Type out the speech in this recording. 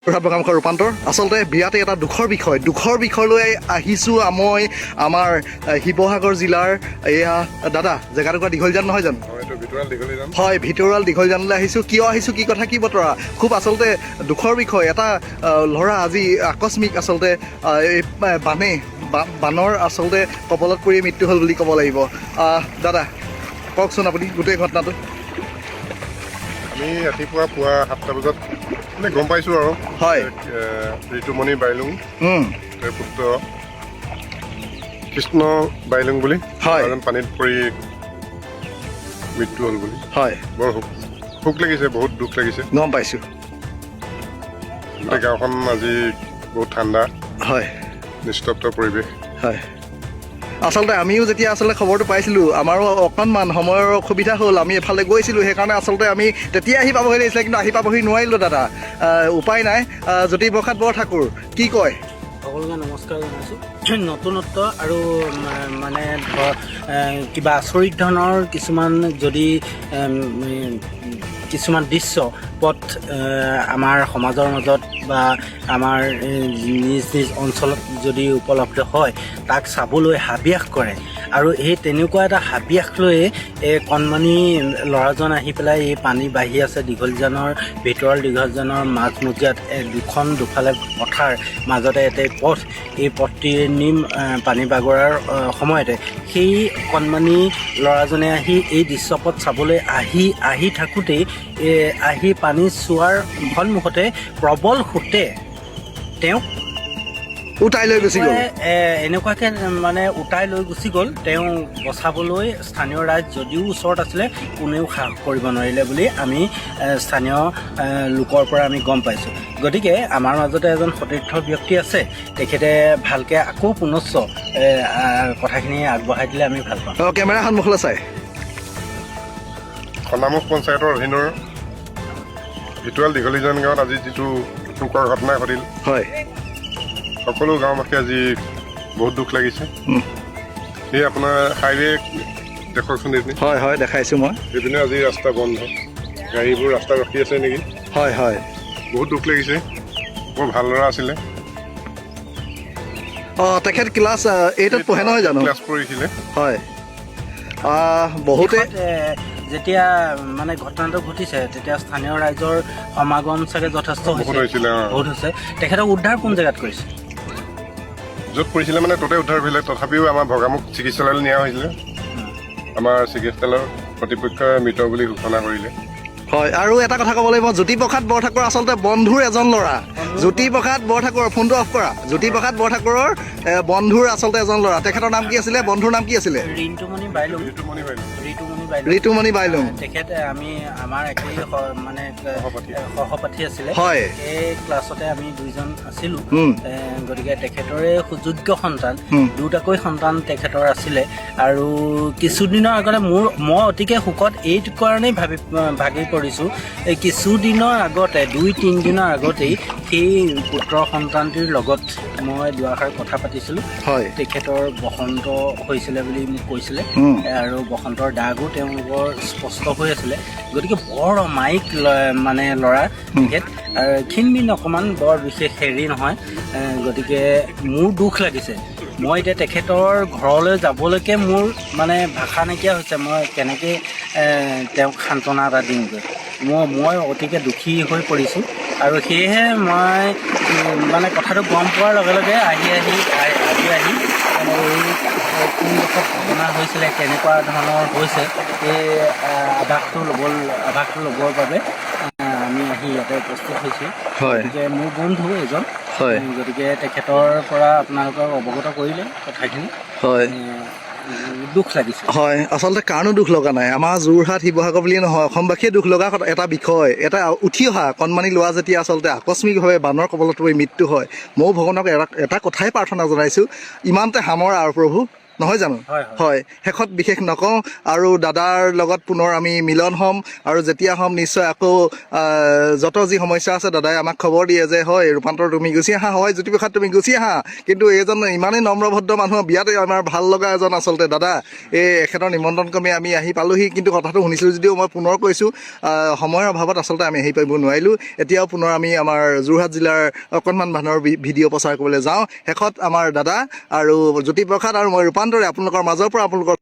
বগামুখৰ ৰূপান্তৰ আচলতে বিৰাট এটা দুখৰ বিষয় লৈ আহিছোঁ মই আমাৰ শিৱসাগৰ জিলাৰ এয়া দাদা জেগাটুকুৰা দীঘলজান নহয় জানো? হয়, ভিতৰুৱাল দীঘলজানলৈ আহিছোঁ। কিয় আহিছোঁ, কি কথা কি বতৰা, খুব আচলতে দুখৰ বিষয়। এটা ল'ৰা আজি আকস্মিক আচলতে এই বানৰ আচলতে কবলত পৰি মৃত্যু হ'ল বুলি ক'ব লাগিব। দাদা কওকচোন আপুনি গোটেই ঘটনাটো। আমি ৰাতিপুৱা পুৱা 7টা বজাত গম পাইছোঁ আৰু হয় ঋতুমণি বাইলুং তেওঁৰ পুত্ৰ কৃষ্ণ বাইলুং বুলি এজন পানীত পৰি মৃত্যু হ'ল বুলি। হয়, বৰ শোক লাগিছে, বহুত দুখ লাগিছে। গম পাইছোঁ। গোটেই গাঁওখন আজি বহুত ঠাণ্ডা, হয়, নিস্তব্ধ পৰিৱেশ। হয়, আচলতে আমিও যেতিয়া আচলতে খবৰটো পাইছিলোঁ আমাৰো অকণমান সময়ৰ অসুবিধা হ'ল। আমি এফালে গৈছিলোঁ, সেইকাৰণে আচলতে আমি তেতিয়া আহি পাবহি লাগিছিলে, কিন্তু আহি পাবহি নোৱাৰিলোঁ দাদা। উপায় নাই। জ্যোতিপ্ৰসাদ বৰঠাকুৰ কি কয়? সকলোকে নমস্কাৰ জনাইছোঁ। নতুনত্ব আৰু মানে কিবা আচৰিত ধৰণৰ কিছুমান দৃশ্য পথ আমাৰ সমাজৰ মাজত বা আমাৰ নিজ অঞ্চলত যদি উপলব্ধ হয় তাক চাবলৈ হাবিয়াস কৰে। আৰু এই তেনেকুৱা এটা হাবিয়াস লৈয়ে কণমানি ল'ৰাজন আহি পেলাই এই পানী বাঢ়ি আছে দীঘলজানৰ ভিতৰৰ দীঘলজানৰ মাজমজিয়াত দুফালে পথাৰ মাজতে এটা পথ, এই পথটিৰ পানী বাগৰাৰ সময়তে সেই কণমানি ল'ৰাজনে আহি এই দৃশ্যপথ চাবলৈ আহি থাকোঁতেই আহি পানী চোৱাৰ সন্মুখতে প্ৰবল সোঁতে তেওঁক উটাই লৈ গুচি গ'ল। এনেকুৱাকৈ মানে উটাই লৈ গুচি গ'ল। তেওঁ বচাবলৈ স্থানীয় ৰাইজ যদিও ওচৰত আছিলে কোনেও সাহস কৰিব নোৱাৰিলে বুলি আমি স্থানীয় লোকৰ পৰা আমি গম পাইছোঁ। গতিকে আমাৰ মাজতে এজন সতীৰ্থ ব্যক্তি আছে, তেখেতে ভালকৈ আকৌ পুনশ্চ কথাখিনি আগবঢ়াই দিলে আমি ভাল পাম। কেমেৰা সন্মুখলৈ চাই। খনামুখ পঞ্চায়তৰ অধীনৰ ভিতৰুৱাল দীঘলীজান গাঁৱত আজি যিটো শোকৰ ঘটনা ঘটিল, হয়, সকলো গাঁওবাসী আজি বহুত দুখ লাগিছে। এই আপোনাৰ হাইৱে দেখকচোন এইপিনে। হয় হয়, দেখাইছোঁ মই। এইপিনে আজি ৰাস্তা বন্ধ, গাড়ীবোৰ ৰাস্তা ৰখি আছে নেকি। হয় হয়, বহুত দুখ লাগিছে। বৰ ভাল ল'ৰা আছিলে। তেখেত ক্লাছ 8ত পঢ়ে নহয় জানো? ক্লাছ পঢ়িছিলে। হয়, বহুতে যেতিয়া মানে ঘটনাটো ঘটিছে তেতিয়া স্থানীয় ৰাইজৰ সমাগম চাগে যথেষ্ট বহুত হৈছিলে। বহুত হৈছে। তেখেতক উদ্ধাৰ কোন জেগাত কৰিছে? য'ত পৰিছিলে মানে ততে উদ্ধাৰ কৰিলে। তথাপিও আমাৰ ভগামুখ চিকিৎসালয়লৈ নিয়া হৈছিলে। আমাৰ চিকিৎসালয়ৰ কৰ্তৃপক্ষই মৃত বুলি ঘোষণা কৰিলে। হয়, আৰু এটা কথা ক'ব লাগিব, জ্যোতিপ্ৰসাদ বৰঠাকুৰ আচলতে বন্ধুৰ এজন ল'ৰা। জ্যোতিপ্ৰসাদ বৰঠাকুৰৰ ফোনটো অফ কৰা। জ্যোতিপ্ৰসাদ বৰঠাকুৰৰ বন্ধুৰ আচলতে এজন ল'ৰা। তেখেতৰ নাম কি আছিলে? বন্ধুৰ নাম কি আছিলে? ঋতুমণি বাইলুং। ঋতুমণি বাইলুং। তেখেতে আমাৰ একেই মানে সহপাঠী আছিলে। হয়, এই ক্লাছতে আমি দুইজন আছিলোঁ। গতিকে তেখেতৰে সুযোগ্য সন্তান, দুটাকৈ সন্তান তেখেতৰ আছিলে। আৰু কিছুদিনৰ আগতে মই অতিকে সুখত এইটো কাৰণেই ভাগি পৰিছোঁ। এই কিছুদিনৰ আগতে 2-3 দিনৰ আগতেই সেই পুত্ৰ সন্তানটিৰ লগত মই দুআষাৰ কথা পাতিছিলোঁ। হয়, তেখেতৰ বসন্ত হৈছিলে বুলি মোক কৈছিলে, আৰু বসন্তৰ দাগো তেওঁলোকৰ স্পষ্ট হৈ আছিলে। গতিকে বৰ অমায়িক মানে ল'ৰা তেখেত, ক্ষীণমিন অকণমান, বৰ বিশেষ হেৰি নহয়। গতিকে মোৰ দুখ লাগিছে। মই এতিয়া তেখেতৰ ঘৰলৈ যাবলৈকে মোৰ মানে ভাষা নাইকিয়া হৈছে। মই কেনেকৈ তেওঁক সান্তনা এটা দিমগৈ। মই অতিকে দুখী হৈ পৰিছোঁ। আৰু সেয়েহে মই মানে কথাটো গম পোৱাৰ লগে লগে আহি কোনডোখৰত ঘটনা হৈছিলে, কেনেকুৱা ধৰণৰ হৈছে, এই আভাসটো ল'বৰ বাবে আমি আহি ইয়াতে উপস্থিত হৈছোঁ। গতিকে মোৰ বন্ধু এজন, গতিকে তেখেতৰ পৰা আপোনালোকক অৱগত কৰিলে কথাখিনি। হয়, দুখ লাগিছে। হয়, আচলতে কাৰণো দুখ লগা নাই। আমাৰ যোৰহাট শিৱসাগৰ বুলিয়ে নহয়, অসমবাসীয়ে দুখ লগা এটা বিষয়। এটা উঠি অহা কণমানি ল'ৰা যেতিয়া আচলতে আকস্মিকভাৱে বানৰ কবলত পৰি মৃত্যু হয়, ময়ো ভগৱানক এটা কথাই প্ৰাৰ্থনা জনাইছোঁ, ইমানতে সামৰ আৰু প্ৰভু নহয় জানো হয়, হয় শেষত বিশেষ নকওঁ আৰু দাদাৰ লগত পুনৰ আমি মিলন হ'ম আৰু যেতিয়া হ'ম নিশ্চয় আকৌ যত যি সমস্যা আছে দাদাই আমাক খবৰ দিয়ে যে হয় ৰূপান্তৰ তুমি গুচি আহা হয় জ্যোতিপ্ৰসাদ তুমি গুচি আহা কিন্তু এইজন ইমানেই নম্ৰভদ্ৰ মানুহ বিয়াতে আমাৰ ভাল লগা এজন আচলতে দাদা এখেতৰ নিমন্ত্ৰণ ক্ৰমে আমি আহি পালোহি কিন্তু কথাটো শুনিছিলোঁ যদিও মই পুনৰ কৈছোঁ সময়ৰ অভাৱত আচলতে আমি আহি পাৰিব নোৱাৰিলোঁ এতিয়াও পুনৰ আমি আমাৰ যোৰহাট জিলাৰ অকণমান মানুহৰ ভিডিঅ' প্ৰচাৰ কৰিবলৈ যাওঁ শেষত আমাৰ দাদা আৰু জ্যোতিপ্ৰসাদ আৰু মই ৰূপান্তৰে আপোনালোকৰ মাজৰ পৰা আপোনালোকৰ